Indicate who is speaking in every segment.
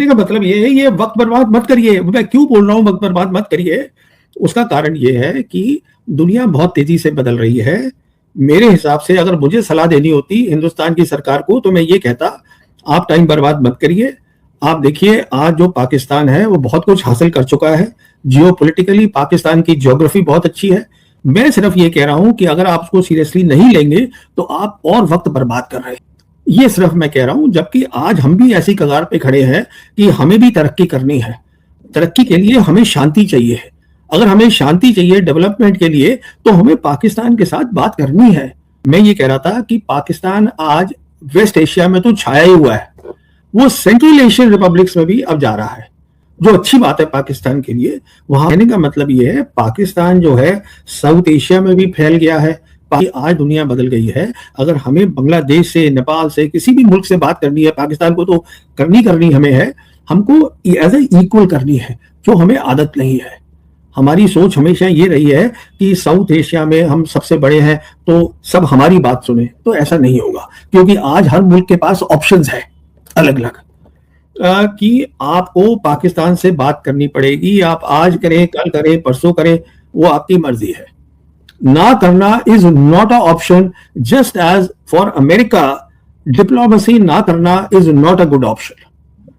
Speaker 1: का मतलब ये है, ये वक्त बर्बाद मत करिए। मैं क्यों बोल रहा हूँ वक्त बर्बाद मत करिए? उसका कारण ये है कि दुनिया बहुत तेजी से बदल रही है। मेरे हिसाब से अगर मुझे सलाह देनी होती हिंदुस्तान की सरकार को तो मैं ये कहता, आप टाइम बर्बाद मत करिए। आप देखिए आज जो पाकिस्तान है वो बहुत कुछ हासिल कर चुका है। जियोपॉलिटिकली पाकिस्तान की ज्योग्राफी बहुत अच्छी है। मैं सिर्फ ये कह रहा हूं कि अगर आप उसको सीरियसली नहीं लेंगे तो आप और वक्त बर्बाद कर रहे हैं। ये सिर्फ मैं कह रहा हूं, जबकि आज हम भी ऐसी कगार पे खड़े हैं कि हमें भी तरक्की करनी है। तरक्की के लिए हमें शांति चाहिए है। अगर हमें शांति चाहिए डेवलपमेंट के लिए तो हमें पाकिस्तान के साथ बात करनी है। मैं ये कह रहा था कि पाकिस्तान आज वेस्ट एशिया में तो छाया ही हुआ है, वो सेंट्रल एशियन रिपब्लिक्स में भी अब जा रहा है, जो अच्छी बात है पाकिस्तान के लिए। वहां कहने का मतलब ये है पाकिस्तान जो है साउथ एशिया में भी फैल गया है। आज दुनिया बदल गई है। अगर हमें बांग्लादेश से, नेपाल से, किसी भी मुल्क से बात करनी है, पाकिस्तान को तो करनी हमें है, हमको एज ए इक्वल करनी है, जो हमें आदत नहीं है। हमारी सोच हमेशा ये रही है कि साउथ एशिया में हम सबसे बड़े हैं तो सब हमारी बात सुने, तो ऐसा नहीं होगा, क्योंकि आज हर मुल्क के पास ऑप्शंस है अलग अलग कि आपको पाकिस्तान से बात करनी पड़ेगी। आप आज करें, कल करें, परसों करें, वो आपकी मर्जी है। ना करना is not a option, just as for America diplomacy ना करना is not a good option.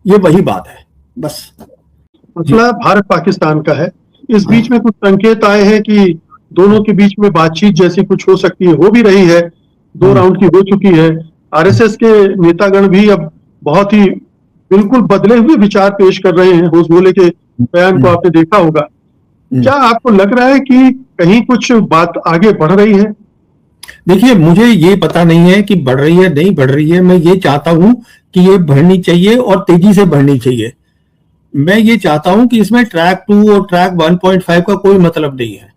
Speaker 1: ये वही बात है बस।
Speaker 2: मसला भारत पाकिस्तान का है। इस बीच में कुछ संकेत आए हैं कि दोनों के बीच में बातचीत जैसी कुछ हो सकती है, हो भी रही है, 2 राउंड की हो चुकी है। आरएसएस के नेतागण भी अब बहुत ही बिल्कुल बदले हुए विचार पेश कर रहे हैं। होसबोले के बयान को आपने देखा होगा। क्या आपको लग रहा है कि कहीं कुछ बात आगे बढ़ रही है?
Speaker 1: देखिए, मुझे ये पता नहीं है कि बढ़ रही है नहीं बढ़ रही है। मैं ये चाहता हूं कि ये बढ़नी चाहिए और तेजी से बढ़नी चाहिए। मैं ये चाहता हूं कि इसमें ट्रैक 2 और ट्रैक 1.5 का कोई मतलब नहीं है।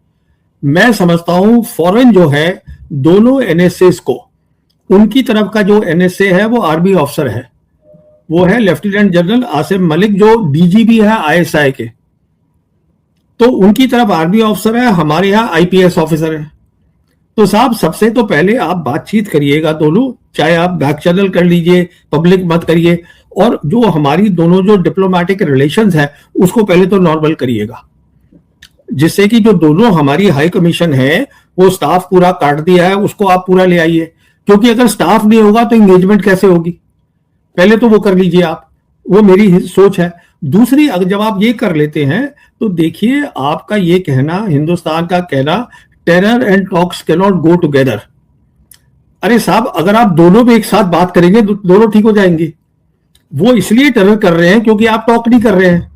Speaker 1: मैं समझता हूं फॉरेन जो है, दोनों एनएसएस को, उनकी तरफ का जो एनएसए है वो आर्मी ऑफिसर है, वो है लेफ्टिनेंट जनरल आसिम मलिक, जो डीजीपी है आईएसआई के। तो उनकी तरफ आर्मी ऑफिसर है, हमारे यहाँ आईपीएस ऑफिसर है। तो साहब, सबसे तो पहले आप बातचीत करिएगा दोनों, चाहे आप बैक चैनल कर लीजिए, पब्लिक मत करिए, और जो हमारी दोनों जो डिप्लोमेटिक रिलेशंस है उसको पहले तो नॉर्मल करिएगा, जिससे कि जो दोनों हमारी हाई कमीशन है वो स्टाफ पूरा काट दिया है, उसको आप पूरा ले आइए। क्योंकि अगर स्टाफ नहीं होगा तो एंगेजमेंट कैसे होगी? पहले तो वो कर लीजिए आप, वो मेरी सोच है। दूसरी, अगर जब आप ये कर लेते हैं तो देखिए, आपका ये कहना, हिंदुस्तान का कहना, terror and talks can not go together. अरे साहब, अगर आप दोनों भी एक साथ बात करेंगे तो दोनों ठीक हो जाएंगे। वो इसलिए टेरर कर रहे हैं क्योंकि आप टॉक नहीं कर रहे हैं।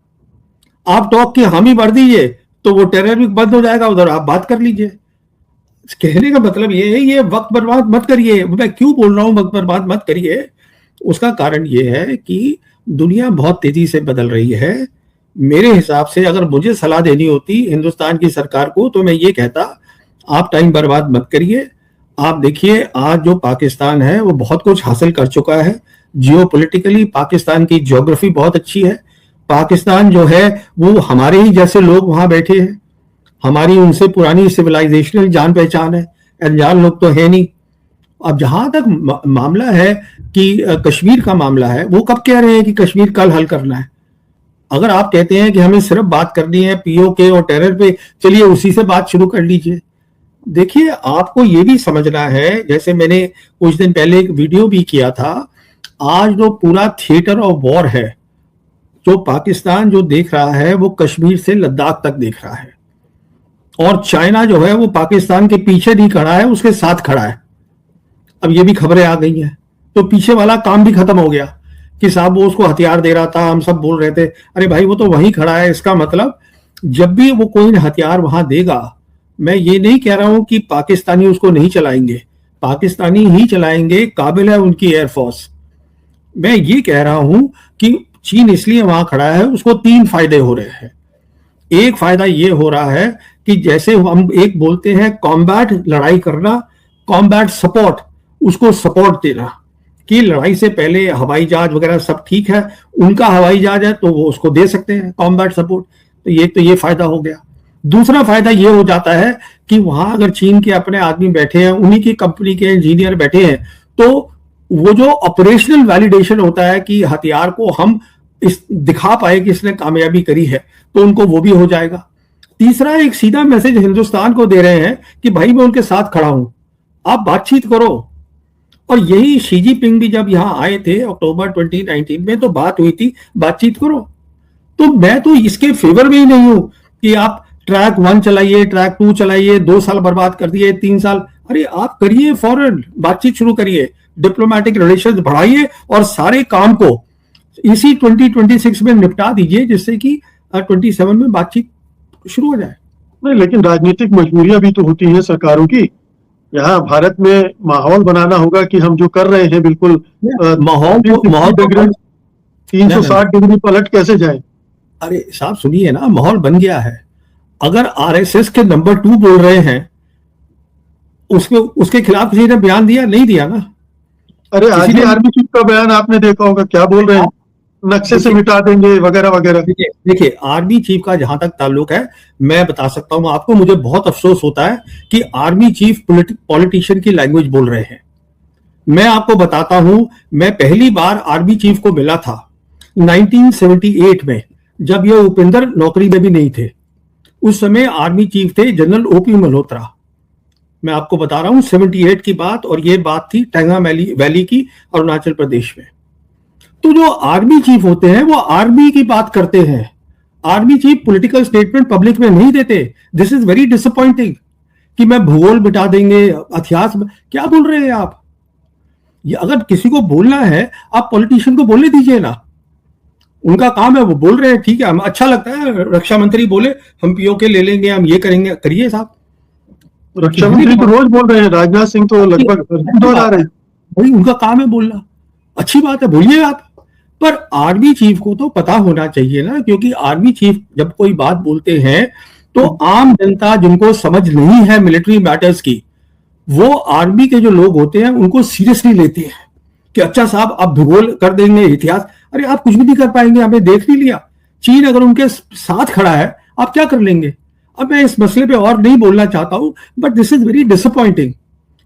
Speaker 1: आप टॉक की हामी भर दीजिए तो वो टेरर भी बंद हो जाएगा, उधर आप बात कर लीजिए। कहने का मतलब ये है, ये वक्त बर्बाद मत करिए। मैं क्यों बोल रहा हूं वक्त बर्बाद मत करिए? उसका कारण ये है कि दुनिया बहुत तेजी से बदल रही है। मेरे हिसाब से अगर मुझे सलाह देनी होती हिंदुस्तान की सरकार को तो मैं ये कहता, आप टाइम बर्बाद मत करिए। आप देखिए आज जो पाकिस्तान है वो बहुत कुछ हासिल कर चुका है। जियोपॉलिटिकली पाकिस्तान की ज्योग्राफी बहुत अच्छी है। पाकिस्तान जो है वो हमारे ही जैसे लोग वहां बैठे हैं, हमारी उनसे पुरानी सिविलाइजेशनल जान पहचान है, अनजान लोग तो है नहीं। अब जहां तक मामला है कि कश्मीर का मामला है, वो कब कह रहे हैं कि कश्मीर कल हल करना है? अगर आप कहते हैं कि हमें सिर्फ बात करनी है पीओके और टेरर पे, चलिए उसी से बात शुरू कर लीजिए। देखिए, आपको ये भी समझना है, जैसे मैंने कुछ दिन पहले एक वीडियो भी किया था, आज जो पूरा थिएटर ऑफ वॉर है, जो पाकिस्तान जो देख रहा है वो कश्मीर से लद्दाख तक देख रहा है। और चाइना जो है वो पाकिस्तान के पीछे नहीं खड़ा है, उसके साथ खड़ा है। अब ये भी खबरें आ गई हैं, तो पीछे वाला काम भी खत्म हो गया कि साहब वो उसको हथियार दे रहा था, हम सब बोल रहे थे अरे भाई वो तो वहीं खड़ा है। इसका मतलब जब भी वो कोई हथियार वहां देगा, मैं ये नहीं कह रहा हूं कि पाकिस्तानी उसको नहीं चलाएंगे, पाकिस्तानी ही चलाएंगे, काबिल है उनकी एयरफोर्स। मैं ये कह रहा हूं कि चीन इसलिए वहां खड़ा है, उसको 3 फायदे हो रहे हैं। एक फायदा ये हो रहा है कि जैसे हम एक बोलते हैं कॉम्बैट, लड़ाई करना, कॉम्बैट सपोर्ट, उसको सपोर्ट देना कि लड़ाई से पहले हवाई जहाज वगैरह सब ठीक है, उनका हवाई जहाज है तो वो उसको दे सकते हैं कॉम्बैट सपोर्ट। तो ये फायदा हो गया। दूसरा फायदा ये हो जाता है कि वहां अगर चीन के अपने आदमी बैठे हैं, उन्हीं की कंपनी के इंजीनियर बैठे हैं, तो वो जो ऑपरेशनल वैलिडेशन होता है कि हथियार को हम इस दिखा पाए कि इसने कामयाबी करी है, तो उनको वो भी हो जाएगा। तीसरा, एक सीधा मैसेज हिंदुस्तान को दे रहे हैं कि भाई मैं उनके साथ खड़ा हूं, आप बातचीत करो। और यही शी जिनपिंग भी जब यहां आए थे अक्टूबर 2019 में, तो बात हुई थी बातचीत करो। तो मैं तो इसके फेवर में ही नहीं हूं कि आप ट्रैक 1 चलाइए, ट्रैक 2 चलाइए, 2 साल बर्बाद कर दिए, 3 साल। अरे आप करिए, फौरन बातचीत शुरू करिए, डिप्लोमेटिक रिलेशंस बढ़ाइए और सारे काम को इसी 2026 में निपटा दीजिए, जिससे कि 27 में बातचीत शुरू हो जाए।
Speaker 2: नहीं, लेकिन राजनीतिक मजबूरियां भी तो होती हैं सरकारों की। यहाँ भारत में माहौल बनाना होगा कि हम जो कर रहे हैं बिल्कुल
Speaker 1: माहौल
Speaker 2: 360 डिग्री पलट कैसे जाए।
Speaker 1: अरे साहब सुनिए ना, माहौल बन गया है। अगर आरएसएस के नंबर 2 बोल रहे हैं, उसके खिलाफ किसी ने बयान दिया? नहीं दिया ना।
Speaker 2: अरे आज ही आर्मी चीफ का बयान आपने देखा होगा, क्या बोल रहे हैं, नक्शे से मिटा देंगे वगैरह वगैरह।
Speaker 1: देखिए आर्मी चीफ का जहां तक ताल्लुक है, मैं बता सकता हूं आपको, मुझे बहुत अफसोस होता है कि आर्मी चीफ पॉलिटिशियन की लैंग्वेज बोल रहे हैं। मैं आपको बताता हूं, मैं पहली बार आर्मी चीफ को मिला था 1978 में, जब ये उपेंद्र नौकरी में भी नहीं थे। उस समय आर्मी चीफ थे जनरल ओपी मल्होत्रा। मैं आपको बता रहा हूं 78 की बात, और ये बात थी टैंगा वैली की, अरुणाचल प्रदेश में। तो जो आर्मी चीफ होते हैं वो आर्मी की बात करते हैं। Army chief political statement public में नहीं देते। दिस इज वेरी डिसअपॉइंटिंग कि मैं भूगोल मिटा देंगे, इतिहास, क्या बोल रहे हैं आप? ये अगर किसी को बोलना है, आप पॉलिटिशियन को बोलने दीजिए ना, उनका काम है, वो बोल रहे हैं, ठीक है, हमें अच्छा लगता है रक्षा मंत्री बोले हम पीओके ले लेंगे, हम ये करेंगे, करिए साहब।
Speaker 2: रक्षा मंत्री तो रोज बोल रहे हैं, राजनाथ सिंह तो लगभग दोहरा रहे हैं।
Speaker 1: भाई उनका काम है बोलना, अच्छी बात है, बोलिए आप। पर आर्मी चीफ को तो पता होना चाहिए ना, क्योंकि आर्मी चीफ जब कोई बात बोलते हैं तो आम जनता जिनको समझ नहीं है मिलिट्री मैटर्स की, वो आर्मी के जो लोग होते हैं उनको सीरियसली लेते हैं कि अच्छा साहब आप भूगोल कर देंगे, इतिहास। अरे आप कुछ भी नहीं कर पाएंगे, हमें देख नहीं लिया। चीन अगर उनके साथ खड़ा है, आप क्या कर लेंगे? अब मैं इस मसले पे और नहीं बोलना चाहता हूं, but this is very disappointing.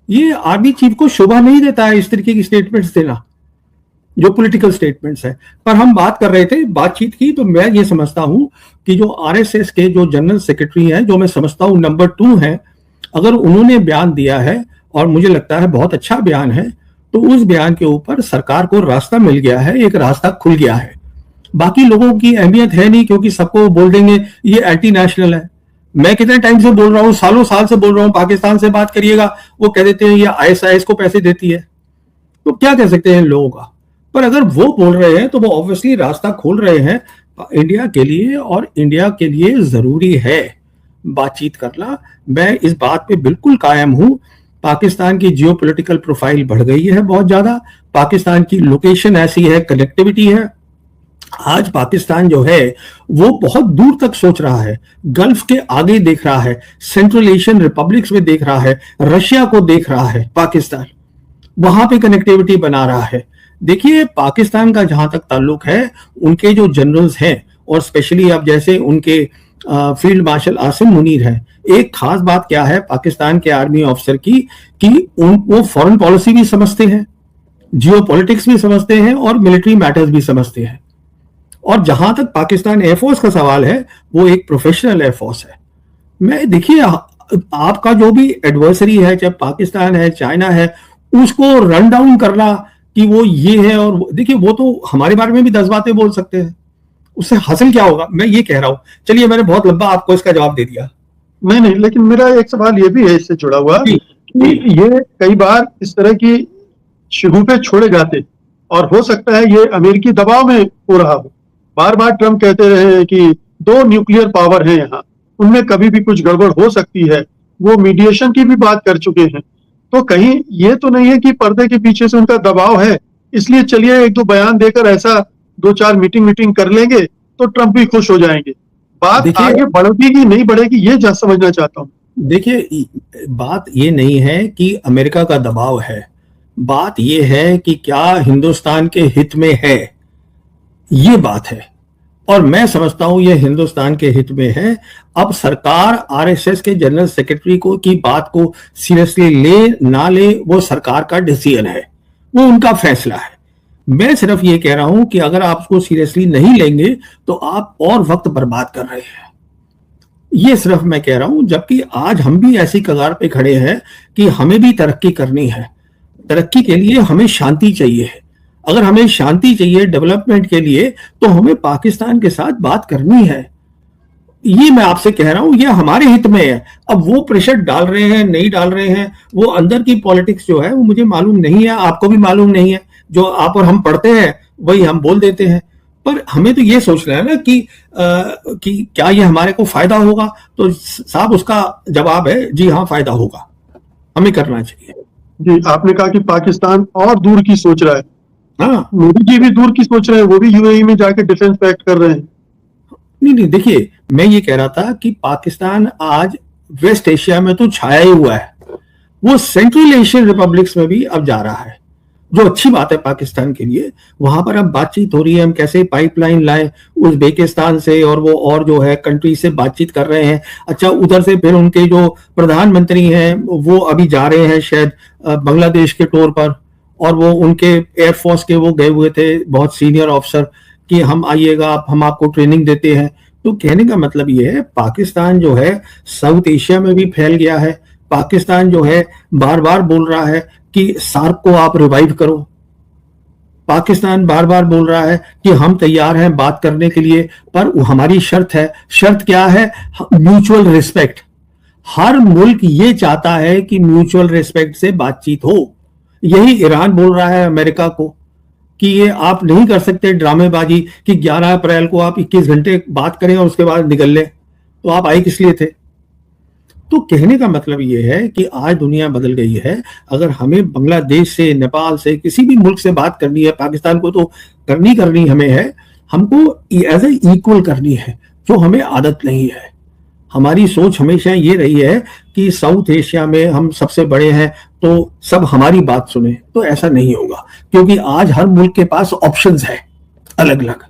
Speaker 1: ये आर्मी चीफ को शोभा नहीं देता है इस तरीके की स्टेटमेंट्स देना, जो पॉलिटिकल स्टेटमेंट्स है। पर हम बात कर रहे थे बातचीत की, तो मैं ये समझता हूं कि जो आरएसएस के जो जनरल सेक्रेटरी हैं, जो मैं समझता हूं नंबर 2 हैं, अगर उन्होंने बयान दिया है, और मुझे लगता है बहुत अच्छा बयान है, तो उस बयान के ऊपर सरकार को रास्ता मिल गया है, एक रास्ता खुल गया है। बाकी लोगों की अहमियत है नहीं, क्योंकि सबको बोल देंगे ये एंटी नेशनल है। मैं कितने टाइम से बोल रहा हूं, सालों साल से बोल रहा हूं, पाकिस्तान से बात करिएगा, वो कह देते हैं ये आईएसआईएस को पैसे देती है। तो क्या कह सकते हैं इन लोगों का? पर अगर वो बोल रहे हैं तो वो ऑब्वियसली रास्ता खोल रहे हैं इंडिया के लिए, और इंडिया के लिए जरूरी है बातचीत करना। मैं इस बात पे बिल्कुल कायम हूं। पाकिस्तान की जियोपॉलिटिकल प्रोफाइल बढ़ गई है बहुत ज्यादा, पाकिस्तान की लोकेशन ऐसी है, कनेक्टिविटी है। आज पाकिस्तान जो है वो बहुत दूर तक सोच रहा है, गल्फ के आगे देख रहा है, सेंट्रल एशियन रिपब्लिक्स में देख रहा है, रशिया को देख रहा है पाकिस्तान, वहां पे कनेक्टिविटी बना रहा है। देखिए पाकिस्तान का जहां तक ताल्लुक है, उनके जो जनरल्स हैं, और स्पेशली अब जैसे उनके फील्ड मार्शल आसिम मुनीर है, एक खास बात क्या है पाकिस्तान के आर्मी ऑफिसर की, कि वो फॉरेन पॉलिसी भी समझते हैं, जियोपॉलिटिक्स भी समझते हैं, और मिलिट्री मैटर्स भी समझते हैं। और जहां तक पाकिस्तान एयरफोर्स का सवाल है, वो एक प्रोफेशनल एयरफोर्स है। मैं देखिए आपका जो भी एडवर्सरी है, चाहे पाकिस्तान है, चाइना है, उसको रन डाउन करना कि वो ये है, और देखिए वो तो हमारे बारे में भी 10 बातें बोल सकते हैं, उससे हासिल क्या होगा? मैं ये कह रहा हूं। चलिए मैंने बहुत लंबा आपको इसका जवाब दे दिया।
Speaker 2: नहीं, लेकिन मेरा एक सवाल ये भी है इससे जुड़ा हुआ कि ये कई बार इस तरह की शिगुफे छोड़े जाते, और हो सकता है ये अमेरिकी दबाव में हो रहा हो। बार बार ट्रम्प कहते रहे हैं कि 2 न्यूक्लियर पावर हैं यहाँ, उनमें कभी भी कुछ गड़बड़ हो सकती है। वो मीडिएशन की भी बात कर चुके हैं। तो कहीं ये तो नहीं है कि पर्दे के पीछे से उनका दबाव है, इसलिए चलिए 1-2 बयान देकर ऐसा 2-4 मीटिंग कर लेंगे तो ट्रम्प भी खुश हो जाएंगे। बात आगे बढ़ेगी कि नहीं बढ़ेगी, ये समझना चाहता हूँ।
Speaker 1: देखिए बात ये नहीं है कि अमेरिका का दबाव है, बात ये है कि क्या हिंदुस्तान के हित में है, ये बात है। और मैं समझता हूं ये हिंदुस्तान के हित में है। अब सरकार आरएसएस के जनरल सेक्रेटरी को की बात को सीरियसली ले ना ले, वो सरकार का डिसीजन है, वो उनका फैसला है। मैं सिर्फ ये कह रहा हूं कि अगर आप उसको सीरियसली नहीं लेंगे तो आप और वक्त बर्बाद कर रहे हैं। ये सिर्फ मैं कह रहा हूं, जबकि आज हम भी ऐसी कगार पे खड़े हैं कि हमें भी तरक्की करनी है। तरक्की के लिए हमें शांति चाहिए। अगर हमें शांति चाहिए डेवलपमेंट के लिए, तो हमें पाकिस्तान के साथ बात करनी है। ये मैं आपसे कह रहा हूं, ये हमारे हित में है। अब वो प्रेशर डाल रहे हैं नहीं डाल रहे हैं, वो अंदर की पॉलिटिक्स जो है वो मुझे मालूम नहीं है, आपको भी मालूम नहीं है। जो आप और हम पढ़ते हैं वही हम बोल देते हैं। पर हमें तो ये सोचना है ना कि क्या ये हमारे को फायदा होगा। तो साहब उसका जवाब है जी हाँ, फायदा होगा, हमें करना चाहिए।
Speaker 2: जी, आपने कहा कि पाकिस्तान और दूर की सोच रहा है।
Speaker 1: हाँ,
Speaker 2: मोदी जी भी दूर की सोच रहे हैं, वो भी यूएई में जाके डिफेंस पैक्ट कर रहे हैं।
Speaker 1: नहीं देखिए, मैं ये कह रहा था कि पाकिस्तान आज वेस्ट एशिया में तो छाया ही हुआ है, वो सेंट्रल एशियन रिपब्लिक्स में भी अब जा रहा है, जो अच्छी बात है पाकिस्तान के लिए। वहां पर अब बातचीत हो रही है, हम कैसे पाइपलाइन लाएं उज्बेकिस्तान से, और वो और जो है कंट्री से बातचीत कर रहे हैं। अच्छा, उधर से फिर उनके जो प्रधानमंत्री हैं वो अभी जा रहे हैं शायद बांग्लादेश के टूर पर, और वो उनके एयरफोर्स के वो गए हुए थे बहुत सीनियर ऑफिसर कि हम आइएगा, हम आपको ट्रेनिंग देते हैं। तो कहने का मतलब ये है, पाकिस्तान जो है साउथ एशिया में भी फैल गया है। पाकिस्तान जो है बार बार बोल रहा है कि सार्क को आप रिवाइव करो। पाकिस्तान बार बार बोल रहा है कि हम तैयार हैं बात करने के लिए, पर हमारी शर्त है। शर्त क्या है? Mutual respect. हर मुल्क ये चाहता है कि म्यूचुअल रिस्पेक्ट से बातचीत हो। यही ईरान बोल रहा है अमेरिका को कि ये आप नहीं कर सकते ड्रामेबाजी कि 11 अप्रैल को आप 21 घंटे बात करें और उसके बाद निकल लें। तो आप आए किस लिए थे? तो कहने का मतलब ये है कि आज दुनिया बदल गई है। अगर हमें बांग्लादेश से, नेपाल से, किसी भी मुल्क से बात करनी है, पाकिस्तान को तो करनी हमें है, हमको एज ए इक्वल करनी है, जो हमें आदत नहीं है। हमारी सोच हमेशा ये रही है कि साउथ एशिया में हम सबसे बड़े हैं तो सब हमारी बात सुने। तो ऐसा नहीं होगा, क्योंकि आज हर मुल्क के पास ऑप्शंस है अलग अलग।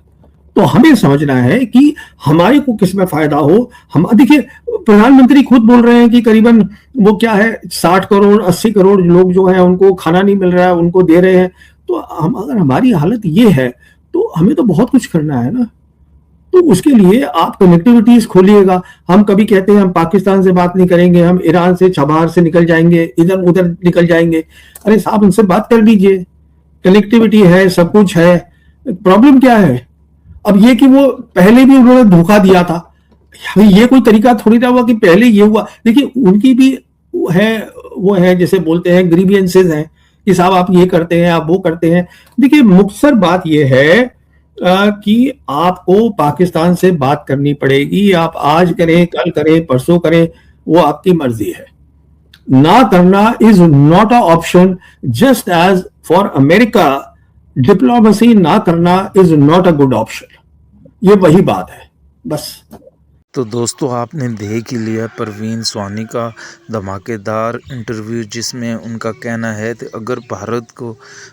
Speaker 1: तो हमें समझना है कि हमारे को किस में फायदा हो। हम देखिए, प्रधानमंत्री खुद बोल रहे हैं कि करीबन वो क्या है 60 करोड़ 80 करोड़ लोग जो है उनको खाना नहीं मिल रहा है, उनको दे रहे हैं। तो हम, अगर हमारी हालत ये है तो हमें तो बहुत कुछ करना है ना। तो उसके लिए आप कनेक्टिविटीज खोलिएगा। हम कभी कहते हैं हम पाकिस्तान से बात नहीं करेंगे, हम ईरान से, छबार से निकल जाएंगे, इधर उधर निकल जाएंगे। अरे साहब, उनसे बात कर लीजिए, कनेक्टिविटी है, सब कुछ है। प्रॉब्लम क्या है? अब ये कि वो पहले भी उन्होंने धोखा दिया था, ये कोई तरीका थोड़ी ना हुआ कि पहले ये हुआ। देखिए, उनकी भी है, वो है जैसे बोलते हैं ग्रीवियंसेस हैं कि साहब आप ये करते हैं, आप वो करते हैं। देखिए, मुख्तसर बात ये है कि आपको पाकिस्तान से बात करनी पड़ेगी। आप आज करें, कल करें, परसों करें, वो आपकी मर्जी है। ना करना is not a option, just as for America diplomacy ना करना is not a good option. ये वही बात है बस।
Speaker 3: तो दोस्तों, आपने देख ही लिया परवीन स्वानी का धमाकेदार इंटरव्यू, जिसमें उनका कहना है कि अगर भारत को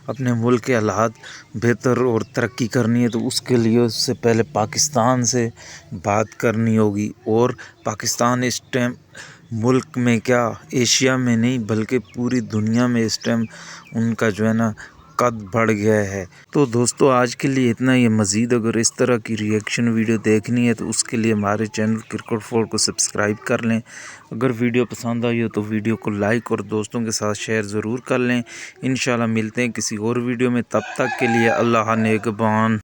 Speaker 3: अपने मुल्क के हालात बेहतर और तरक्की करनी है तो उसके लिए उससे पहले पाकिस्तान से बात करनी होगी। और पाकिस्तान इस टाइम मुल्क में क्या, एशिया में नहीं बल्कि पूरी दुनिया में इस टाइम उनका जो है ना कद बढ़ गया है। तो दोस्तों, आज के लिए इतना ही। मज़ीद अगर इस तरह की रिएक्शन वीडियो देखनी है तो उसके लिए हमारे चैनल क्रिकेट4 को सब्सक्राइब कर लें। अगर वीडियो पसंद आई हो तो वीडियो को लाइक और दोस्तों के साथ शेयर ज़रूर कर लें। इंशाल्लाह मिलते हैं किसी और वीडियो में, तब तक के लिए अल्लाह नेगबान।